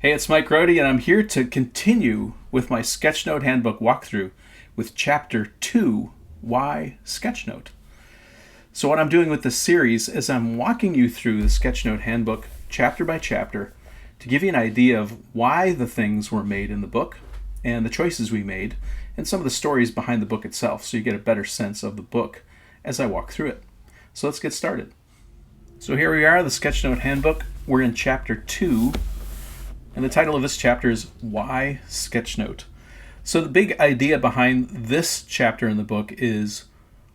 Hey, it's Mike Rohde, and I'm here to continue with my Sketchnote Handbook walkthrough with Chapter 2, Why Sketchnote. So what I'm doing with this series is I'm walking you through the Sketchnote Handbook chapter by chapter to give you an idea of why the things were made in the book and the choices we made and some of the stories behind the book itself so you get a better sense of the book as I walk through it. So let's get started. So here we are, the Sketchnote Handbook. We're in Chapter 2. And the title of this chapter is Why Sketchnote? So the big idea behind this chapter in the book is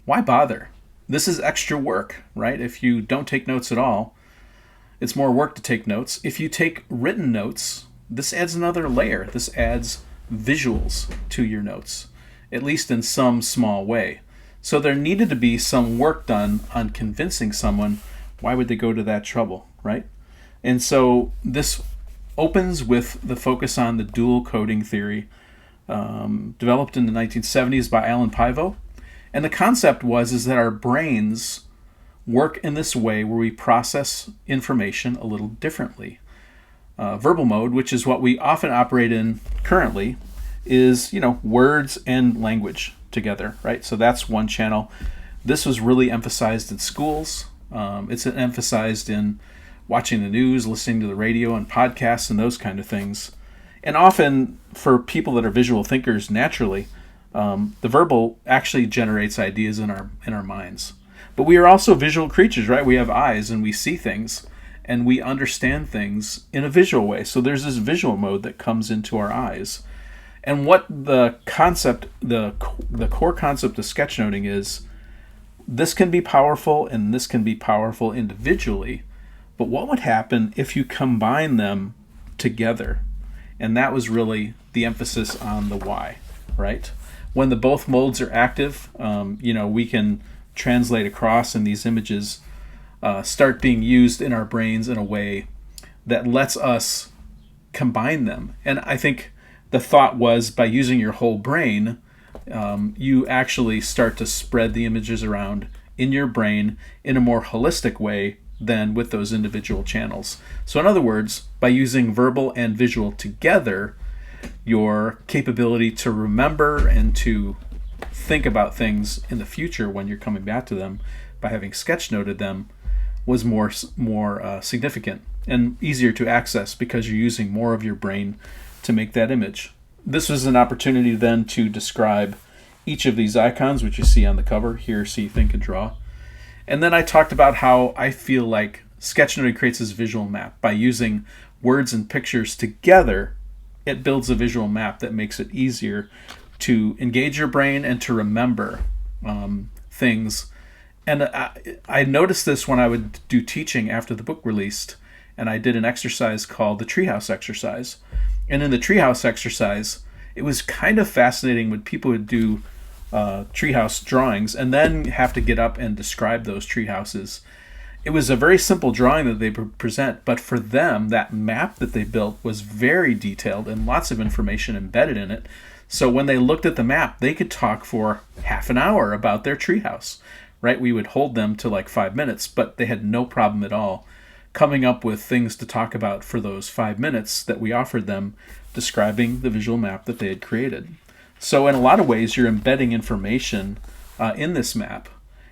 why bother? This is extra work, right? If you don't take notes at all, it's more work to take notes. If you take written notes, this adds another layer. This adds visuals to your notes, at least in some small way. So there needed to be some work done on convincing someone why would they go to that trouble, right? And so this opens with the focus on the dual coding theory, developed in the 1970s by Alan Pivo. And the concept is that our brains work in this way where we process information a little differently. Verbal mode, which is what we often operate in currently, is words and language together, right? So that's one channel. This was really emphasized in schools. It's emphasized in watching the news, listening to the radio and podcasts and those kind of things. And often for people that are visual thinkers naturally, the verbal actually generates ideas in our minds. But we are also visual creatures, right? We have eyes and we see things and we understand things in a visual way. So there's this visual mode that comes into our eyes. And what the concept, the core concept of sketchnoting is, this can be powerful and this can be powerful individually. But what would happen if you combine them together? And that was really the emphasis on the why, right? When the both modes are active, we can translate across, and these images start being used in our brains in a way that lets us combine them. And I think the thought was, by using your whole brain, you actually start to spread the images around in your brain in a more holistic way than with those individual channels. So in other words, by using verbal and visual together, your capability to remember and to think about things in the future when you're coming back to them by having sketchnoted them was more significant and easier to access because you're using more of your brain to make that image. This was an opportunity then to describe each of these icons, which you see on the cover, hear, see, think, and draw. And then I talked about how I feel like sketchnoting creates this visual map. By using words and pictures together, it builds a visual map that makes it easier to engage your brain and to remember things. And I noticed this when I would do teaching after the book released, and I did an exercise called the treehouse exercise. And in the treehouse exercise, it was kind of fascinating when people would do treehouse drawings and then have to get up and describe those tree houses. It was a very simple drawing that they present, but for them, that map that they built was very detailed and lots of information embedded in it. So when they looked at the map, they could talk for half an hour about their treehouse, right? We would hold them to like 5 minutes, but they had no problem at all coming up with things to talk about for those 5 minutes that we offered them, describing the visual map that they had created. So in a lot of ways, you're embedding information in this map.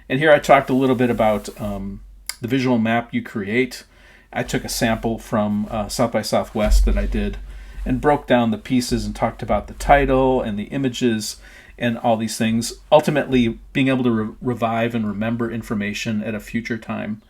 And here I talked a little bit about the visual map you create. I took a sample from South by Southwest that I did and broke down the pieces and talked about the title and the images and all these things, ultimately being able to revive and remember information at a future time.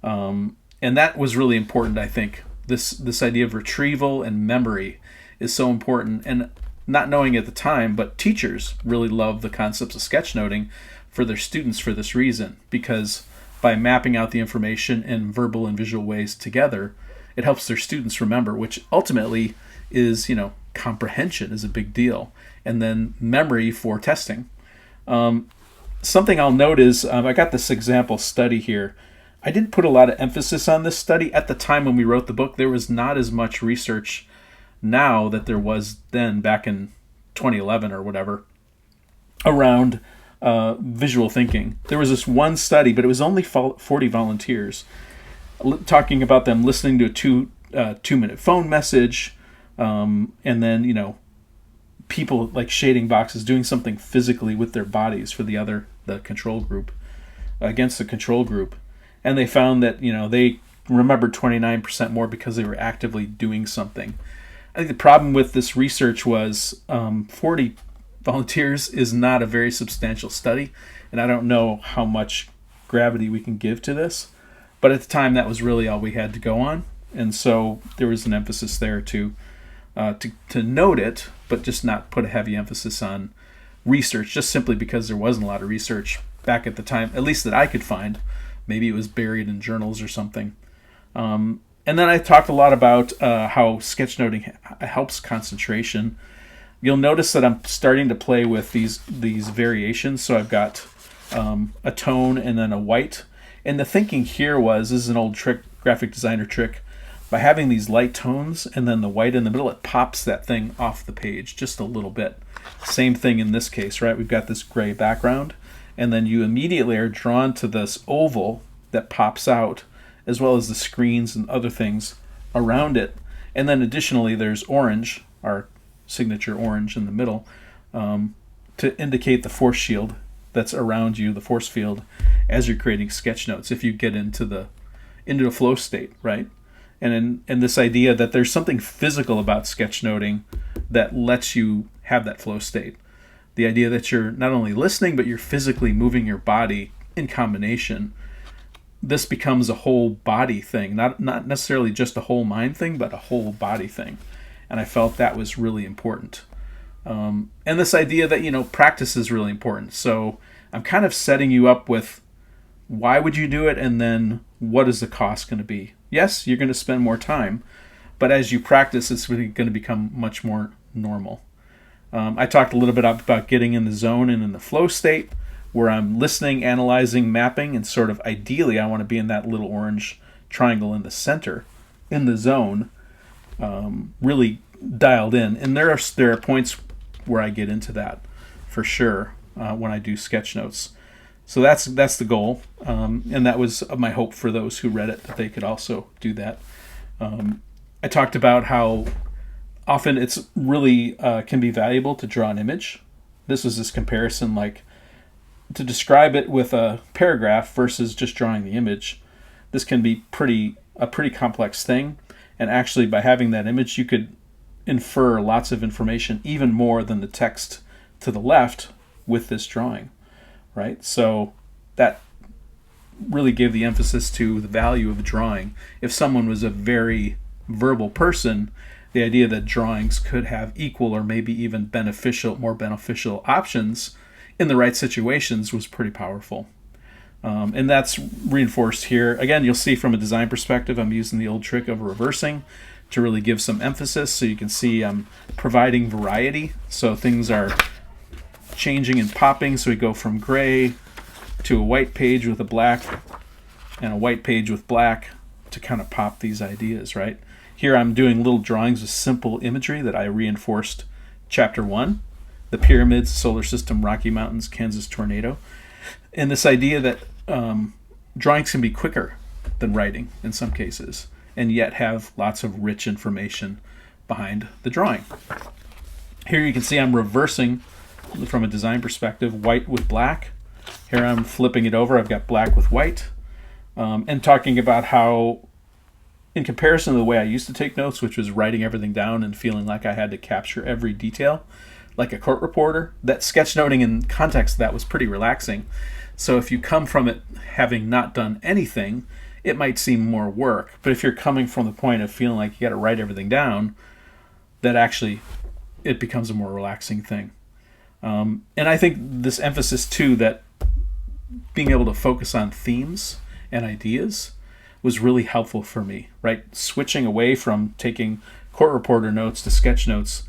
And that was really important, I think. This idea of retrieval and memory is so important. And not knowing at the time, but teachers really love the concepts of sketchnoting for their students for this reason, because by mapping out the information in verbal and visual ways together, it helps their students remember, which ultimately is, comprehension is a big deal, and then memory for testing. Something I'll note is I got this example study here. I didn't put a lot of emphasis on this study. At the time when we wrote the book, there was not as much research now that there was then back in 2011 or whatever around visual thinking. There was this one study, but it was only 40 volunteers, talking about them listening to a 2-minute phone message, and then, people like shading boxes, doing something physically with their bodies for the control group, against the control group. And they found that, they remembered 29% more because they were actively doing something. I think the problem with this research was 40 volunteers is not a very substantial study, and I don't know how much gravity we can give to this. But at the time, that was really all we had to go on. And so there was an emphasis there to note it, but just not put a heavy emphasis on research, just simply because there wasn't a lot of research back at the time, at least that I could find. Maybe it was buried in journals or something. And then I talked a lot about how sketchnoting helps concentration. You'll notice that I'm starting to play with these variations. So I've got a tone and then a white. And the thinking here was, this is an old trick, graphic designer trick, by having these light tones and then the white in the middle, it pops that thing off the page just a little bit. Same thing in this case, right? We've got this gray background, and then you immediately are drawn to this oval that pops out, as well as the screens and other things around it. And then additionally, there's orange, our signature orange in the middle, to indicate the force shield that's around you, the force field, as you're creating sketch notes, if you get into the flow state, right? And this idea that there's something physical about sketchnoting that lets you have that flow state. The idea that you're not only listening, but you're physically moving your body in combination. This becomes a whole body thing, not necessarily just a whole mind thing, but a whole body thing. And I felt that was really important. And this idea that, practice is really important. So I'm kind of setting you up with, why would you do it? And then what is the cost going to be? Yes, you're going to spend more time, but as you practice, it's really going to become much more normal. I talked a little bit about getting in the zone and in the flow state, where I'm listening, analyzing, mapping, and sort of ideally I want to be in that little orange triangle in the center, in the zone, really dialed in. And there are points where I get into that for sure when I do sketch notes. So that's the goal, and that was my hope for those who read it, that they could also do that. I talked about how often it's really can be valuable to draw an image. This was this comparison, like to describe it with a paragraph versus just drawing the image. This can be a pretty complex thing, and actually by having that image, you could infer lots of information, even more than the text to the left with this drawing. Right? So that really gave the emphasis to the value of a drawing. If someone was a very verbal person, the idea that drawings could have equal or maybe even more beneficial options in the right situations was pretty powerful. And that's reinforced here. Again, you'll see from a design perspective, I'm using the old trick of reversing to really give some emphasis. So you can see I'm providing variety. So things are changing and popping, so we go from gray to a white page with a black and a white page with black to kind of pop these ideas, right? Here I'm doing little drawings with simple imagery that I reinforced Chapter 1, the pyramids, solar system, Rocky Mountains, Kansas tornado, and this idea that drawings can be quicker than writing in some cases, and yet have lots of rich information behind the drawing. Here you can see I'm reversing from a design perspective, white with black. Here I'm flipping it over. I've got black with white. And talking about how, in comparison to the way I used to take notes, which was writing everything down and feeling like I had to capture every detail, like a court reporter, that sketchnoting in context of that was pretty relaxing. So if you come from it having not done anything, it might seem more work. But if you're coming from the point of feeling like you got to write everything down, that actually it becomes a more relaxing thing. And I think this emphasis too, that being able to focus on themes and ideas was really helpful for me, right? Switching away from taking court reporter notes to sketch notes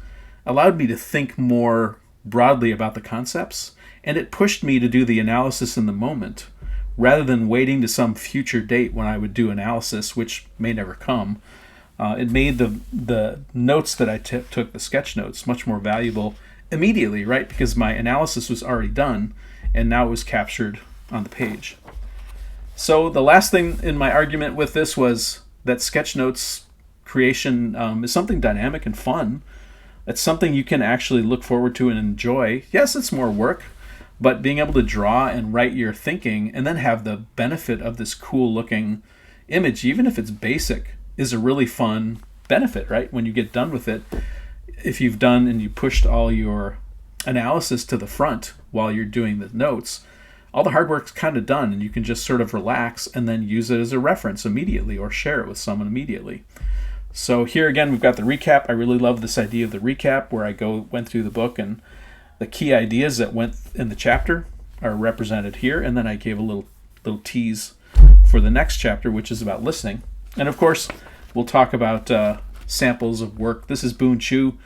allowed me to think more broadly about the concepts, and it pushed me to do the analysis in the moment rather than waiting to some future date when I would do analysis, which may never come. It made the notes that I took, the sketch notes, much more valuable immediately, right? Because my analysis was already done and now it was captured on the page. So the last thing in my argument with this was that sketch notes creation is something dynamic and fun. It's something you can actually look forward to and enjoy. Yes, it's more work, but being able to draw and write your thinking and then have the benefit of this cool looking image, even if it's basic, is a really fun benefit, right? When you get done with it, if you've done and you pushed all your analysis to the front while you're doing the notes, all the hard work's kind of done, and you can just sort of relax and then use it as a reference immediately or share it with someone immediately. So here again, we've got the recap. I really love this idea of the recap where I went through the book, and the key ideas that went in the chapter are represented here, and then I gave a little tease for the next chapter, which is about listening. And of course, we'll talk about samples of work. This is Boon Chu.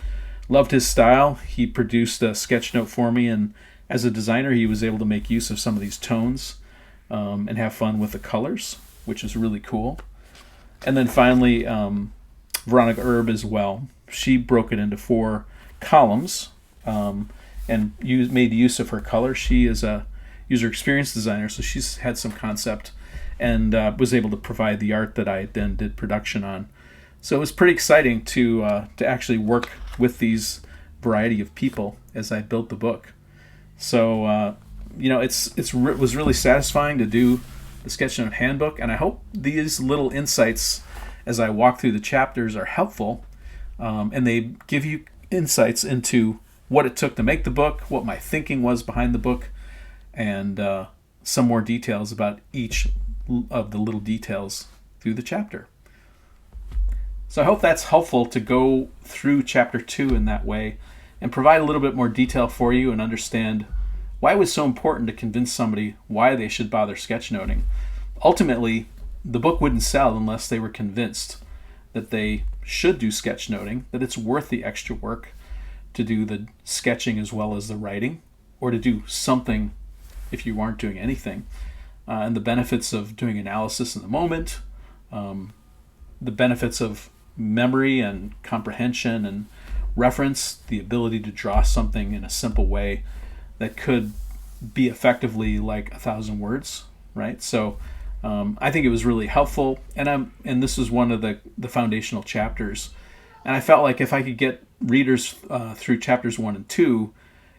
Loved his style. He produced a sketchnote for me, and as a designer, he was able to make use of some of these tones and have fun with the colors, which is really cool. And then finally, Veronica Erb as well. She broke it into 4 columns and made use of her color. She is a user experience designer, so she's had some concept and was able to provide the art that I then did production on. So it was pretty exciting to actually work with these variety of people as I built the book. So it was really satisfying to do the Sketchnote Handbook, and I hope these little insights as I walk through the chapters are helpful, and they give you insights into what it took to make the book, what my thinking was behind the book, and some more details about each of the little details through the chapter. So I hope that's helpful to go through chapter 2 in that way and provide a little bit more detail for you and understand why it was so important to convince somebody why they should bother sketchnoting. Ultimately, the book wouldn't sell unless they were convinced that they should do sketchnoting, that it's worth the extra work to do the sketching as well as the writing, or to do something if you aren't doing anything. And the benefits of doing analysis in the moment, the benefits of memory and comprehension and reference, the ability to draw something in a simple way that could be effectively like 1,000 words, right? So I think it was really helpful, and this was one of the foundational chapters, and I felt like if I could get readers through chapters 1 and 2,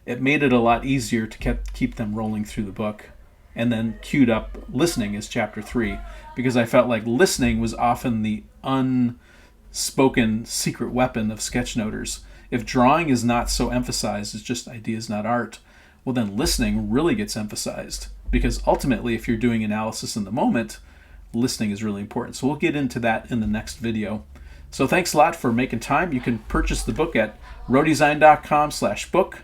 it made it a lot easier to keep them rolling through the book, and then queued up listening as chapter 3, because I felt like listening was often the unspoken secret weapon of sketchnoters. If drawing is not so emphasized as just ideas, not art, well then listening really gets emphasized, because ultimately if you're doing analysis in the moment, listening is really important. So we'll get into that in the next video. So thanks a lot for making time. You can purchase the book at rodesign.com/book.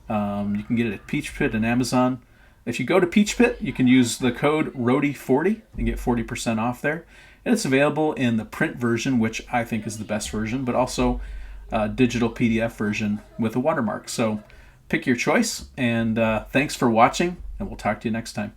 You can get it at Peachpit and Amazon. If you go to Peachpit, you can use the code RODE40 and get 40% off there. And it's available in the print version, which I think is the best version, but also a digital PDF version with a watermark. So pick your choice, and thanks for watching, and we'll talk to you next time.